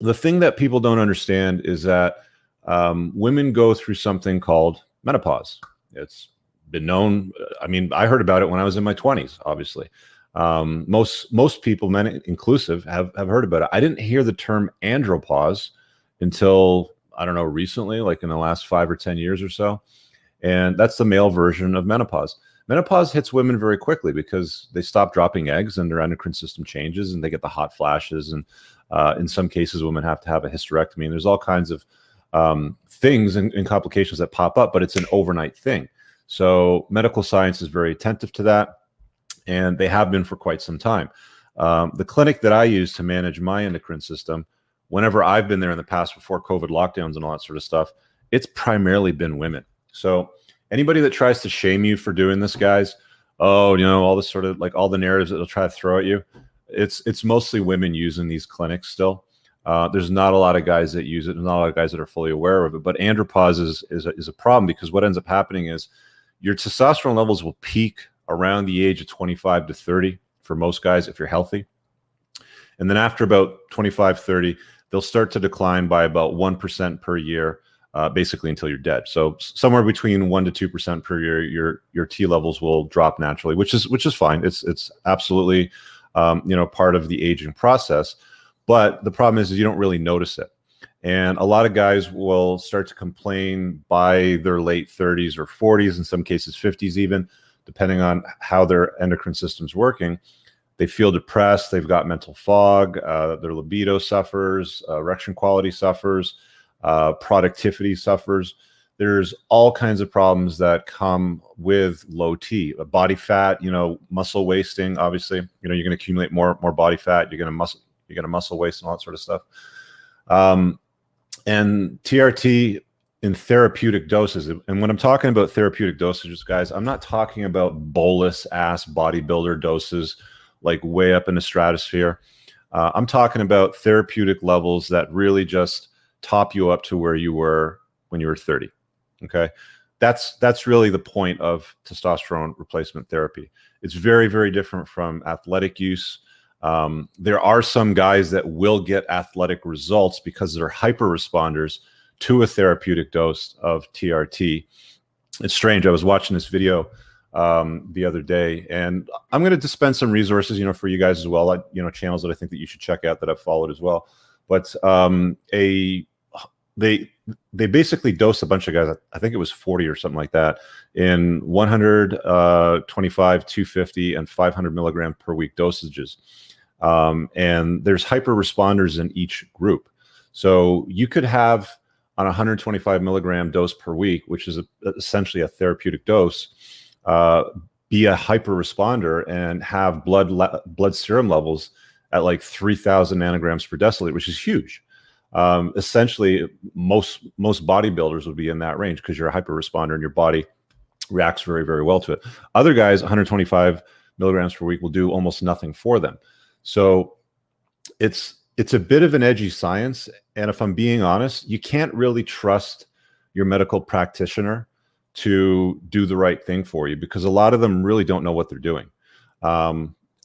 the thing that people don't understand is that women go through something called menopause. It's been known. I mean, I heard about it when I was in my 20s, obviously. Most people, men inclusive, have heard about it. I didn't hear the term andropause until, I don't know, recently, like in the last 5 or 10 years or so. And that's the male version of menopause. Menopause hits women very quickly because they stop dropping eggs and their endocrine system changes and they get the hot flashes. And in some cases, women have to have a hysterectomy. And there's all kinds of things and complications that pop up, but it's an overnight thing. So medical science is very attentive to that, and they have been for quite some time. The clinic that I use to manage my endocrine system, whenever I've been there in the past before COVID lockdowns and all that sort of stuff, it's primarily been women. So anybody that tries to shame you for doing this, guys, oh, you know, all this sort of like all the narratives that they'll try to throw at you, it's mostly women using these clinics still. There's not a lot of guys that use it. There's not a lot of guys that are fully aware of it. But andropause is a problem because what ends up happening is your testosterone levels will peak around the age of 25 to 30 for most guys if you're healthy. And then after about 25, 30, they'll start to decline by about 1% per year, basically until you're dead. So somewhere between 1% to 2% per year, your T levels will drop naturally, which is fine. It's absolutely part of the aging process. But the problem is you don't really notice it. And a lot of guys will start to complain by their late 30s or 40s, in some cases 50s even, depending on how their endocrine system's working. They feel depressed, they've got mental fog, their libido suffers, erection quality suffers, productivity suffers. There's all kinds of problems that come with low T. Body fat, muscle wasting, obviously. You're going to accumulate more body fat, you're going to muscle waste and all that sort of stuff. And TRT in therapeutic doses. And when I'm talking about therapeutic dosages, guys, I'm not talking about bolus ass bodybuilder doses, like way up in the stratosphere. I'm talking about therapeutic levels that really just top you up to where you were when you were 30. Okay. That's really the point of testosterone replacement therapy. It's very, very different from athletic use. There are some guys that will get athletic results because they're hyper responders to a therapeutic dose of TRT. It's strange. I was watching this video the other day, and I'm going to dispense some resources, for you guys as well, channels that I think that you should check out that I've followed as well. But they basically dosed a bunch of guys, I think it was 40 or something like that, in 100, 25, 250, and 500 milligram per week dosages. And there's hyper responders in each group. So you could have on a 125 milligram dose per week, which is essentially a therapeutic dose, be a hyper responder and have blood serum levels at like 3,000 nanograms per deciliter, which is huge. Essentially, most bodybuilders would be in that range because you're a hyper responder and your body reacts very, very well to it. Other guys, 125 milligrams per week will do almost nothing for them. So it's a bit of an edgy science. And if I'm being honest, you can't really trust your medical practitioner to do the right thing for you because a lot of them really don't know what they're doing.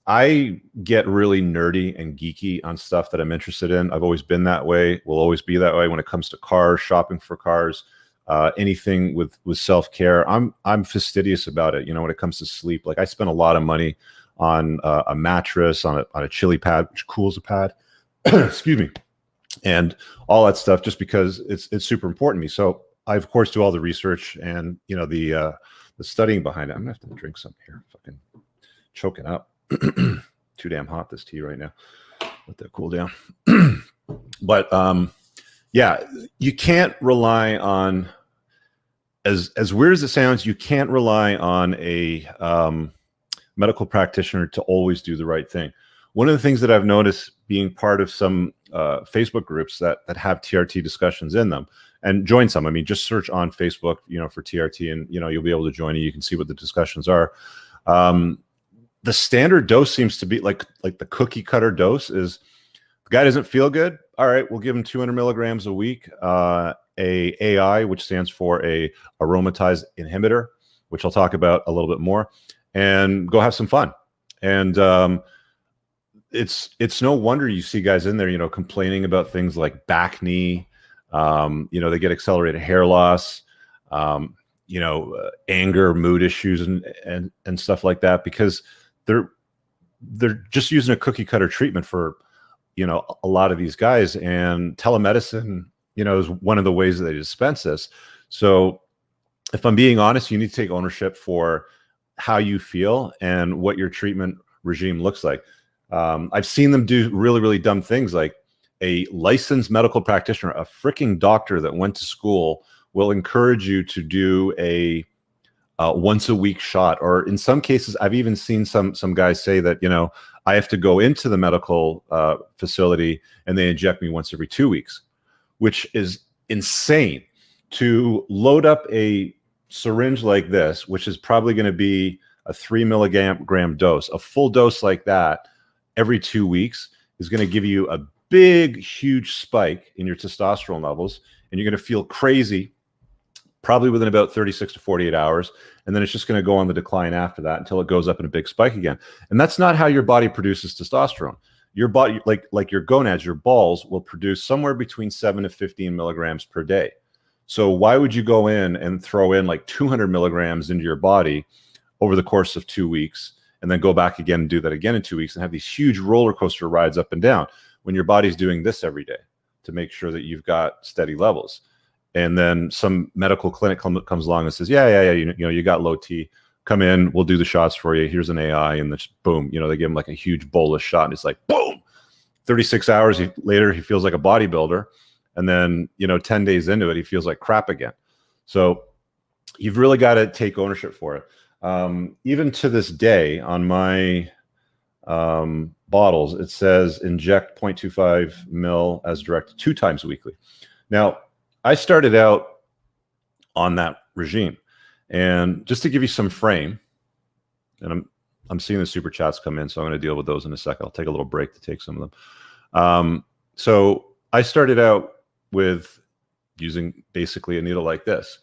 I get really nerdy and geeky on stuff that I'm interested in. I've always been that way, will always be that way when it comes to cars, shopping for cars, anything with self-care. I'm fastidious about it. When it comes to sleep, like I spend a lot of money on a mattress, on a chili pad, which cools a pad, excuse me, and all that stuff, just because it's super important to me. So I of course do all the research and the studying behind it. I'm gonna have to drink some here. Fucking choking up. Too damn hot, this tea right now. Let that cool down. But yeah, you can't rely on, as weird as it sounds, you can't rely on a medical practitioner to always do the right thing. One of the things that I've noticed being part of some Facebook groups that have TRT discussions in them, and join some. I mean, just search on Facebook, for TRT, and you'll be able to join it. You can see what the discussions are. The standard dose seems to be like the cookie cutter dose is the guy doesn't feel good. All right, we'll give him 200 milligrams a week. A AI, which stands for a aromatase inhibitor, which I'll talk about a little bit more, and go have some fun. And it's no wonder you see guys in there, you know, complaining about things like back knee, you know, they get accelerated hair loss, you know, anger, mood issues, and stuff like that, because they're just using a cookie cutter treatment for, you know, a lot of these guys. And telemedicine, you know, is one of the ways that they dispense this. So if I'm being honest, you need to take ownership for how you feel and what your treatment regime looks like. I've seen them do really, really dumb things, like a licensed medical practitioner, a freaking doctor that went to school, will encourage you to do a once a week shot. Or in some cases, I've even seen some guys say that, you know, I have to go into the medical facility and they inject me once every 2 weeks, which is insane. To load up a syringe like this, which is probably going to be a 3 milligram dose, a full dose like that every 2 weeks is going to give you a big, huge spike in your testosterone levels, and you're going to feel crazy probably within about 36 to 48 hours. And then it's just going to go on the decline after that until it goes up in a big spike again. And that's not how your body produces testosterone. Your body, like your gonads, your balls, will produce somewhere between 7 to 15 milligrams per day. So why would you go in and throw in like 200 milligrams into your body over the course of 2 weeks, and then go back again and do that again in 2 weeks and have these huge roller coaster rides up and down when your body's doing this every day to make sure that you've got steady levels? And then some medical clinic comes along and says, yeah, you know, you got low T, come in, we'll do the shots for you. Here's an AI, and then boom, you know, they give him like a huge bolus shot, and it's like, boom, 36 hours later, he feels like a bodybuilder. And then, you know, 10 days into it, he feels like crap again. So you've really got to take ownership for it. Even to this day on my bottles, it says inject 0.25 mil as directed 2 times weekly. Now, I started out on that regime, and just to give you some frame, and I'm seeing the super chats come in, so I'm going to deal with those in a second. I'll take a little break to take some of them. So I started out with using basically a needle like this.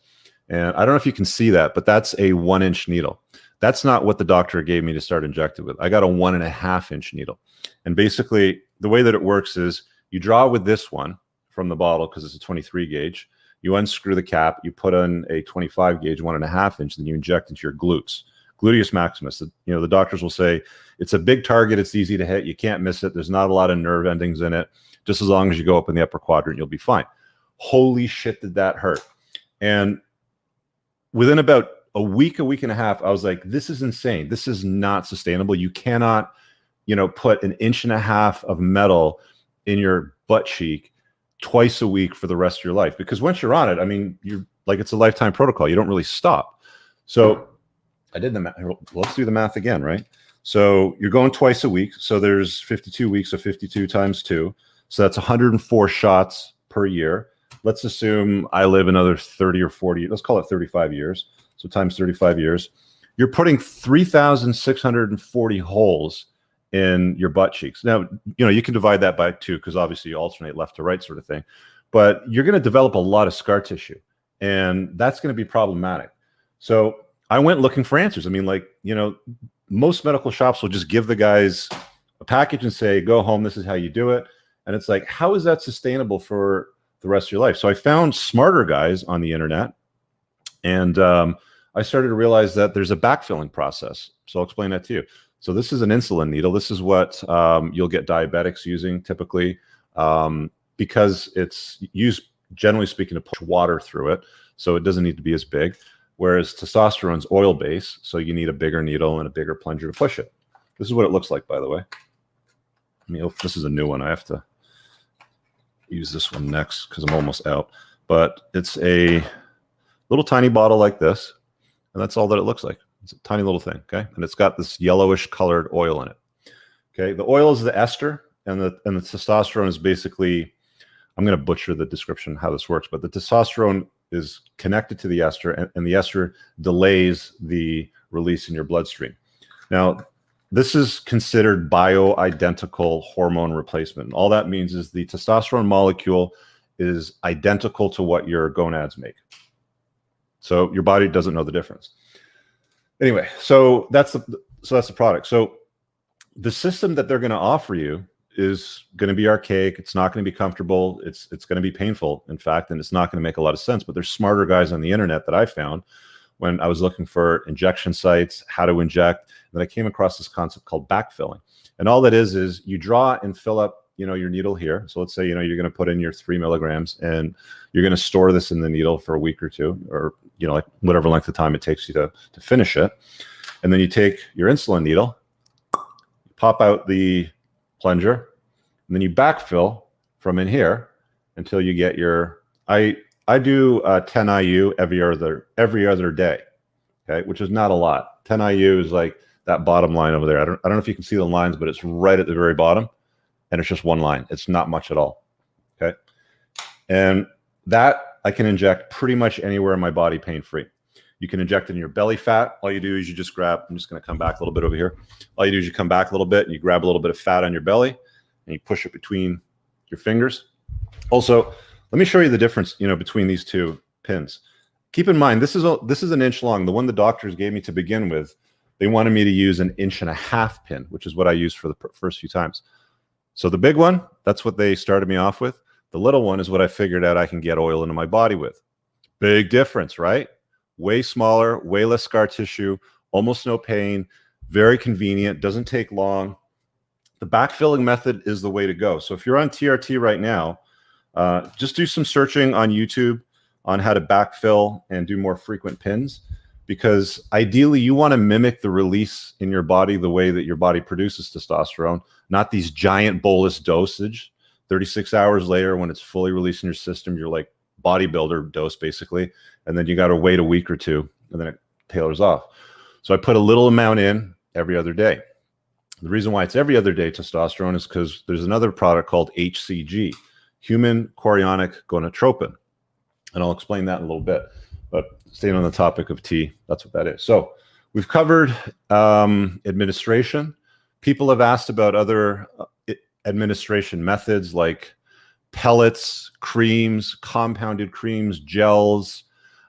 And I don't know if you can see that, but that's a 1-inch needle. That's not what the doctor gave me to start injecting with. I got a 1.5-inch needle. And basically the way that it works is you draw with this one from the bottle, because it's a 23 gauge. You unscrew the cap, you put on a 25 gauge, 1.5-inch, then you inject into your glutes. Gluteus maximus. You know, the doctors will say it's a big target, it's easy to hit, you can't miss it, there's not a lot of nerve endings in it. Just as long as you go up in the upper quadrant, you'll be fine. Holy shit, did that hurt. And within about a week and a half, I was like, this is insane. This is not sustainable. You cannot, you know, put 1.5 inches of metal in your butt cheek twice a week for the rest of your life. Because once you're on it, I mean, you're like, it's a lifetime protocol. You don't really stop. So I did the math. Let's do the math again, right? So you're going twice a week. So there's 52 weeks of 52 times 2. So that's 104 shots per year. Let's assume I live another 30 or 40, let's call it 35 years. So times 35 years, you're putting 3,640 holes in your butt cheeks. Now, you know, you can divide that by 2 because obviously you alternate left to right sort of thing, but you're going to develop a lot of scar tissue, and that's going to be problematic. So I went looking for answers. I mean, like, you know, most medical shops will just give the guys a package and say, go home, this is how you do it. And it's like, how is that sustainable for the rest of your life? So I found smarter guys on the internet, and I started to realize that there's a backfilling process. So I'll explain that to you. So this is an insulin needle. This is what you'll get diabetics using typically, because it's used, generally speaking, to push water through it. So it doesn't need to be as big. Whereas testosterone's oil-based, so you need a bigger needle and a bigger plunger to push it. This is what it looks like, by the way. I mean, this is a new one. I have to use this one next because I'm almost out. But it's a little tiny bottle like this, and that's all that it looks like. It's a tiny little thing, okay? And it's got this yellowish colored oil in it. Okay, the oil is the ester, and the testosterone is basically, I'm going to butcher the description how this works, but the testosterone is connected to the ester, and the ester delays the release in your bloodstream. Now, this is considered bioidentical hormone replacement. And all that means is the testosterone molecule is identical to what your gonads make. So your body doesn't know the difference. Anyway, so that's the product. So the system that they're going to offer you is going to be archaic. It's not going to be comfortable. It's going to be painful, in fact, and it's not going to make a lot of sense. But there's smarter guys on the internet that I found when I was looking for injection sites, how to inject, and I came across this concept called backfilling. And all that is you draw and fill up, your needle here. So let's say, you're going to put in your 3 milligrams and you're going to store this in the needle for a week or two, or, like whatever length of time it takes you to finish it. And then you take your insulin needle, pop out the plunger, and then you backfill from in here until you get your, I do 10 IU every other day, okay, which is not a lot. 10 IU is like that bottom line over there. I don't know if you can see the lines, but it's right at the very bottom, and it's just one line. It's not much at all, okay? And that I can inject pretty much anywhere in my body pain-free. You can inject it in your belly fat. All you do is you just grab, I'm just going to come back a little bit over here. All you do is you come back a little bit and you grab a little bit of fat on your belly and you push it between your fingers. Also, let me show you the difference, between these two pins. Keep in mind, this is an inch long. The one the doctors gave me to begin with, they wanted me to use an 1.5 inch pin, which is what I used for the first few times. So the big one, that's what they started me off with. The little one is what I figured out I can get oil into my body with. Big difference, right? Way smaller, way less scar tissue, almost no pain, very convenient, doesn't take long. The backfilling method is the way to go. So if you're on TRT right now, just do some searching on YouTube on how to backfill and do more frequent pins, because ideally you want to mimic the release in your body the way that your body produces testosterone, not these giant bolus dosage. 36 hours later, when it's fully released in your system, you're like bodybuilder dose basically, and then you got to wait a week or two and then it tailors off. So I put a little amount in every other day. The reason why it's every other day testosterone is because there's another product called HCG, human chorionic gonadotropin, and I'll explain that in a little bit. But staying on the topic of T, that's what that is. So we've covered administration. People have asked about other administration methods like pellets, creams, compounded creams, gels.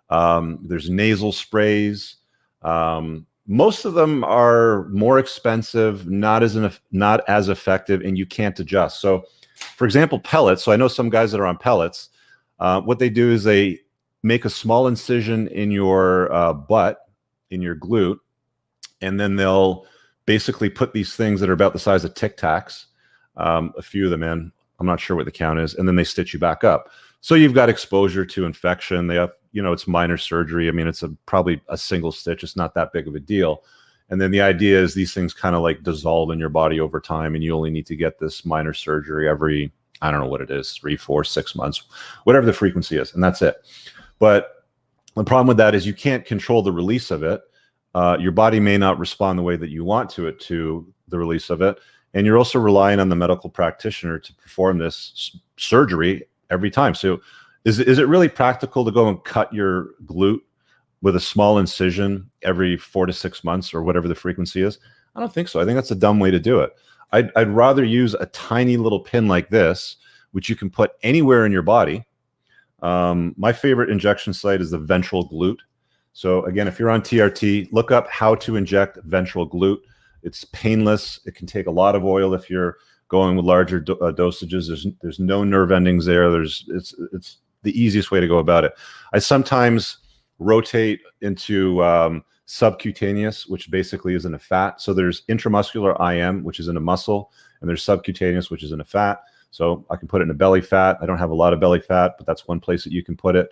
There's nasal sprays. Most of them are more expensive, not as effective, and you can't adjust. So, for example, pellets. So I know some guys that are on pellets. What they do is they make a small incision in your butt, in your glute, and then they'll basically put these things that are about the size of Tic Tacs, a few of them in. I'm not sure what the count is, and then they stitch you back up. So you've got exposure to infection. They have, it's minor surgery. I mean, it's probably a single stitch. It's not that big of a deal. And then the idea is these things kind of like dissolve in your body over time, and you only need to get this minor surgery every, I don't know what it is, 3, 4, 6 months, whatever the frequency is, and that's it. But the problem with that is you can't control the release of it. Your body may not respond the way that you want to the release of it. And you're also relying on the medical practitioner to perform this surgery every time. So is it really practical to go and cut your glute with a small incision every 4 to 6 months or whatever the frequency is? I don't think so. I think that's a dumb way to do it. I'd rather use a tiny little pin like this, which you can put anywhere in your body. My favorite injection site is the ventral glute. So again, if you're on TRT, look up how to inject ventral glute. It's painless. It can take a lot of oil if you're going with larger dosages. There's no nerve endings there. It's the easiest way to go about it. I sometimes rotate into subcutaneous, which basically is in a fat. So there's intramuscular IM, which is in a muscle, and there's subcutaneous, which is in a fat. So I can put it in a belly fat. I don't have a lot of belly fat, but that's one place that you can put it.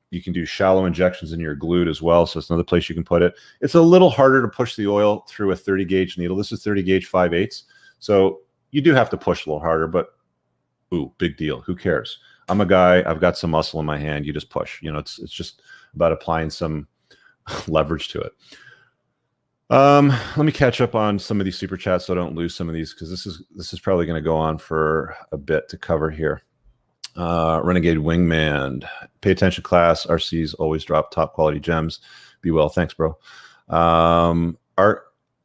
You can do shallow injections in your glute as well. So it's another place you can put it. It's a little harder to push the oil through a 30 gauge needle. This is 30 gauge 5/8. So you do have to push a little harder, but ooh, big deal. Who cares? I'm a guy, I've got some muscle in my hand. You just push, it's just about applying some leverage to it. Let me catch up on some of these super chats so I don't lose some of these, because this is probably going to go on for a bit to cover here. Renegade Wingman, pay attention class. RCs always drop top quality gems. Be well. Thanks, bro. Our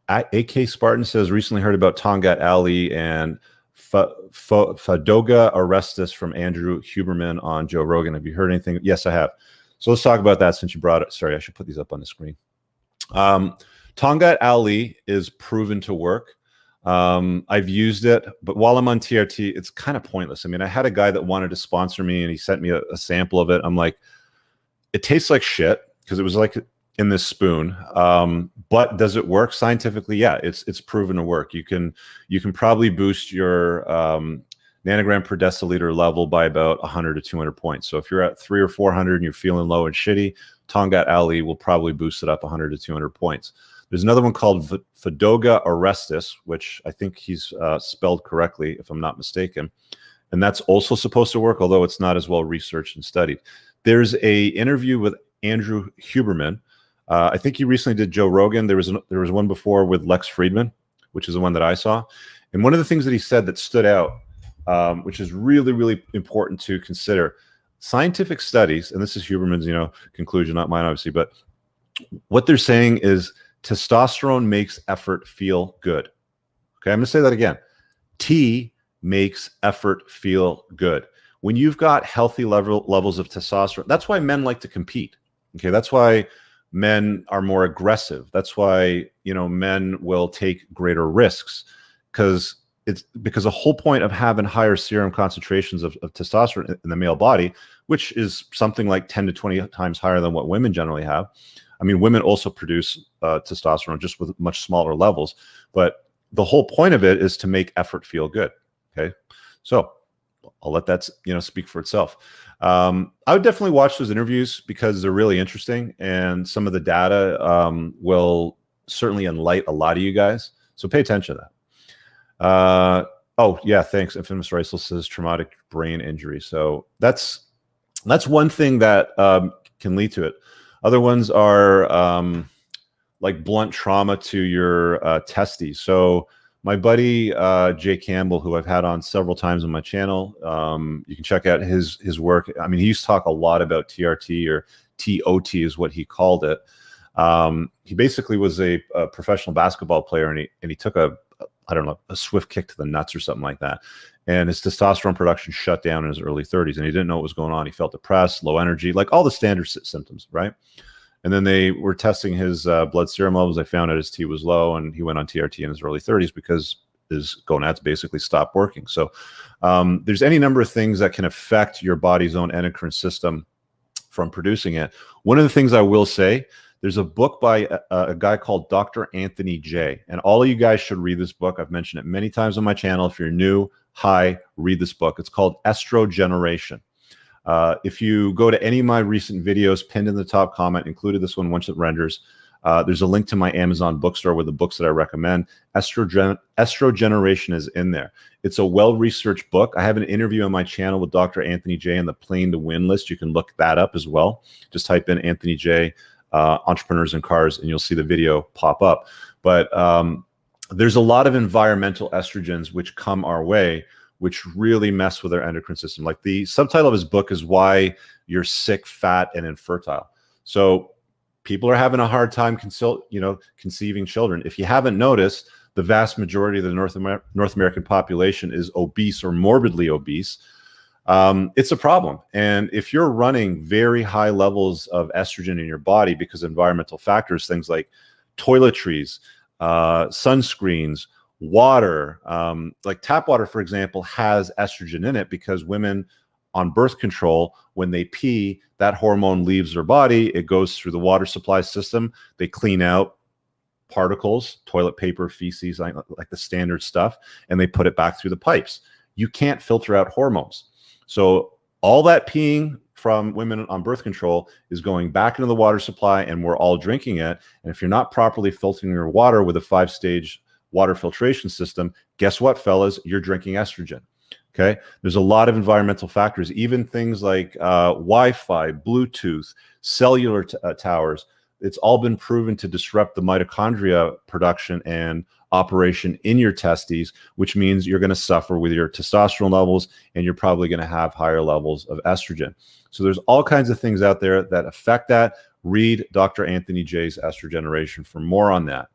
AK Spartan says, recently heard about Tongat Ali and Fadoga Orestes from Andrew Huberman on Joe Rogan. Have you heard anything? Yes, I have. So let's talk about that since you brought it. Sorry, I should put these up on the screen. Tongat Ali is proven to work. I've used it, but while I'm on TRT, it's kind of pointless. I mean, I had a guy that wanted to sponsor me and he sent me a sample of it. I'm like, it tastes like shit because it was like in this spoon. But does it work scientifically? Yeah, it's proven to work. You can probably boost your nanogram per deciliter level by about 100 to 200 points. So if you're at 300 or 400 and you're feeling low and shitty, Tongat Ali will probably boost it up 100 to 200 points. There's another one called Fedoga Orestes, which I think he's spelled correctly, if I'm not mistaken. And that's also supposed to work, although it's not as well researched and studied. There's a interview with Andrew Huberman. I think he recently did Joe Rogan. There was one before with Lex Friedman, which is the one that I saw. And one of the things that he said that stood out, which is really, really important to consider, scientific studies, and this is Huberman's, conclusion, not mine, obviously, but what they're saying is testosterone makes effort feel good. Okay, I'm going to say that again. T makes effort feel good. When you've got healthy levels of testosterone, that's why men like to compete. Okay, that's why men are more aggressive. That's why, men will take greater risks, because the whole point of having higher serum concentrations of testosterone in the male body, which is something like 10 to 20 times higher than what women generally have. I mean, women also produce testosterone just with much smaller levels, but the whole point of it is to make effort feel good. Okay, so I'll let that speak for itself. I would definitely watch those interviews because they're really interesting, and some of the data will certainly enlighten a lot of you guys. So pay attention to that. Oh yeah, thanks. Infamous Riceless says traumatic brain injury. So that's one thing that can lead to it. Other ones are like blunt trauma to your testes. So my buddy Jay Campbell, who I've had on several times on my channel, you can check out his work. I mean, he used to talk a lot about TRT, or TOT is what he called it. He basically was a professional basketball player, and he took a swift kick to the nuts or something like that. And his testosterone production shut down in his early 30s, and he didn't know what was going on. He felt depressed, low energy, like all the standard symptoms, right? And then they were testing his blood serum levels. They found out his T was low, and he went on TRT in his early 30s because his gonads basically stopped working. So there's any number of things that can affect your body's own endocrine system from producing it. One of the things I will say, there's a book by a guy called Dr. Anthony J. And all of you guys should read this book. I've mentioned it many times on my channel. If you're new, read this book. It's called Estrogeneration. If you go to any of my recent videos pinned in the top comment, included this one once it renders, there's a link to my Amazon bookstore with the books that I recommend. Estrogeneration is in there. It's a well-researched book. I have an interview on my channel with Dr. Anthony J on the Plane to Win list. You can look that up as well. Just type in Anthony J, entrepreneurs and cars, and you'll see the video pop up. But there's a lot of environmental estrogens which come our way, which really mess with our endocrine system. Like the subtitle of his book is Why You're Sick, Fat, and Infertile. So people are having a hard time conceiving children. If you haven't noticed, the vast majority of the North American population is obese or morbidly obese. It's a problem. And if you're running very high levels of estrogen in your body because of environmental factors, things like toiletries, sunscreens, water, like tap water, for example, has estrogen in it because women on birth control, when they pee, that hormone leaves their body. It goes through the water supply system. They clean out particles, toilet paper, feces, like the standard stuff, and they put it back through the pipes. You can't filter out hormones. So all that peeing from women on birth control is going back into the water supply, and we're all drinking it. And if you're not properly filtering your water with a 5-stage water filtration system, guess what, fellas? You're drinking estrogen. Okay. There's a lot of environmental factors, even things like Wi-Fi, Bluetooth, cellular towers. It's all been proven to disrupt the mitochondria production and operation in your testes, which means you're going to suffer with your testosterone levels, and you're probably going to have higher levels of estrogen. So there's all kinds of things out there that affect that. Read Dr. Anthony J's Estrogeneration for more on that.